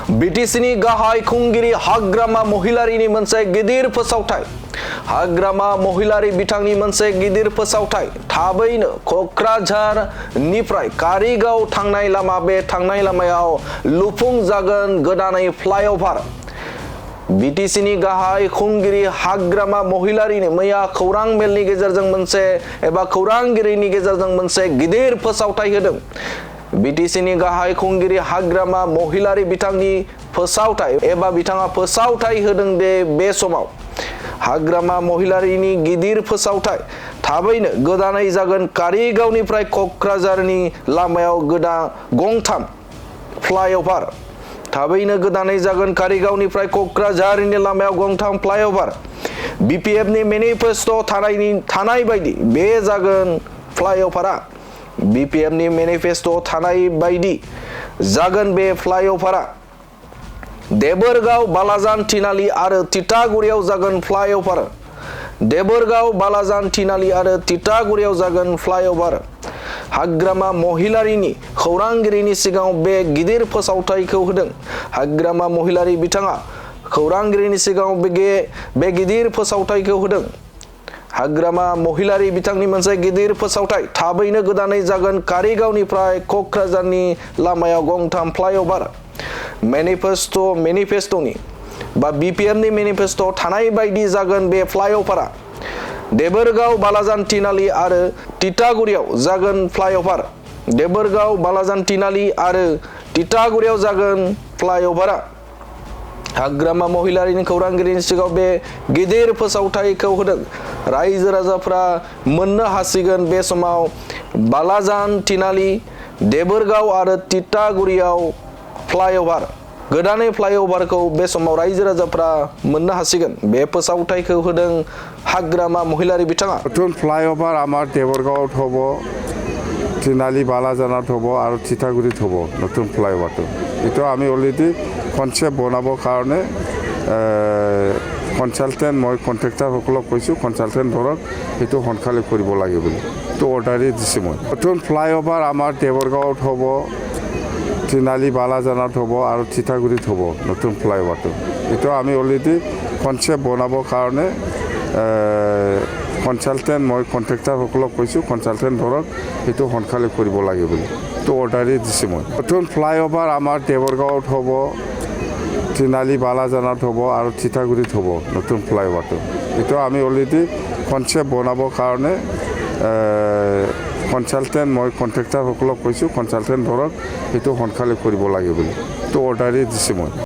बिटिसिनि गाहाय खुंगिरि हाग्रामा महिलारिनि मोनसे गिदिर फोसावथाय। हाग्रामा महिलारि बिथांनि मोनसे गिदिर फोसावथाय। थाबैनो क'क्राझारनिफ्राय कारिगाव थांनाय लामा, बे थांनाय लामायाव लुफुंजागोन गोदानै फ्लाइअभार। बिटिसिनि गाहाय खुंगिरि हाग्रामा महिलारिनि मैया खौरां मेलनि गेजेरजों मोनसे एबा खौरांगिरिनि गेजेरजों मोनसे गिदिर फोसावथाय होदों। बिटिसिनि गाहाय खुंगिरि हाग्रामा महिलारि बिथांनि फोसावथाय एबा बिथाङा फोसावथाय होदों दे बे समाव हाग्रामा महिलारिनि गिदिर फोसावथाय। थाबैनो गोदानै जागोन कारिगावनिफ्राय क'क्राझारनि लामायाव गंथाम फ्लाइअभार। थाबैनो गोदानै जागोन कारिगावनिफ्राय क'क्राझारनि लामायाव गंथाम फ्लाइअभार। बिपिएफनि मेनिफेस्ट' थानाय बायदि बे जागोन फ्लाइअभारा। बिपिएफनि मेनिफेस्ट' थानाय बायदि जागोन बे फ्लाइअभारा। देबोरगाव, बालाजान, थिनालि आरो तितागुरियाव जागोन फ्लाइअभार। देबोरगाव, बालाजान, थिनालि आरो तितागुरियाव जागोन फ्लाइअभार। हाग्रामा महिलारिनि खौरांगिरिनि सिगाङाव बे गिदिर फोसावथायखौ होदों। हाग्रामा महिलारि बिथाङा खौरांगिरिनि सिगाङाव बे गिदिर फोसावथायखौ होदों। हाग्रामा महिलारि बिथांनि मोनसे गिदिर फोसावथाय। थाबैनो गोदानै जागोन कारिगावनिफ्राय क'क्राझारनि लामायाव गंथाम फ्लाइअभार। मेनिफेस्ट'नि बा बिपिएफनि मेनिफेस्ट' थानाय बायदि जागोन बे फ्लाइअभारा। देबोरगाव, बालाजान, थिनालि आरो तितागुरियाव जागोन फ्लाइअभार। देबोरगाव, बालाजान, थिनालि आरो तितागुरियाव जागोन फ्लाइअभारा। हाग्रामा महिलारिनि खौरांगिरिनि सिगाङाव बे गिदिर फोसावथायखौ होदों। रायजो राजाफ्रा मोननो हासिगोन बे समाव बालाजान, थिनालि, देबोरगाव आरो तितागुरियाव फ्लाइअभार। गोदानै फ्लाइअभारखौ बे समाव रायजो राजाफ्रा मोननो हासिगोन। बे फोसावथायखौ होदों हाग्रामा महिलारि बिथाङा। নতুন ফ্লাইঅভার আমার দেবরগাঁৱত হ'ব, তিনালি বালাজানত হ'ব আৰু তিতাগুৰিত হ'ব নতুন ফ্লাইঅভাৰটো। এইটো আমি অলৰেডি কনচেপ্ট বনাবৰ কাৰণে কনচালটেণ্ট মই কণ্ট্ৰেক্টাৰসকলক কৈছোঁ, কনচালটেণ্ট ধৰক সেইটো সোনকালে কৰিব লাগে বুলি এইটো অৰ্ডাৰেই দিছোঁ মই। নতুন ফ্লাইঅভাৰ আমাৰ দেবৰগাঁৱত হ'ব, তিনালি বালাজানত হ'ব আৰু তিতাগুৰিত হ'ব নতুন ফ্লাইঅভাৰটো। এইটো আমি অলৰেডি কনচেপ্ট বনাবৰ কাৰণে কনচালটেণ্ট মই কণ্ট্ৰেক্টাৰসকলক কৈছোঁ, কনচালটেণ্ট ধৰক সেইটো সোনকালে কৰিব লাগে বুলি এইটো অৰ্ডাৰেই দিছোঁ মই। নতুন ফ্লাইঅভাৰ আমাৰ দেবৰগাঁৱত হ'ব, তিনালি বালাজানত হ'ব আৰু তিতাগুৰিত হ'ব নতুন ফ্লাইঅভাৰটো। এইটো আমি অলৰেডি কনচেপ্ট বনাবৰ কাৰণে কনচালটেণ্ট মই কণ্ট্ৰেক্টাৰসকলক কৈছোঁ, কনচালটেণ্ট ধৰক সেইটো সোনকালে কৰিব লাগে বুলি এইটো অৰ্ডাৰেই দিছোঁ মই।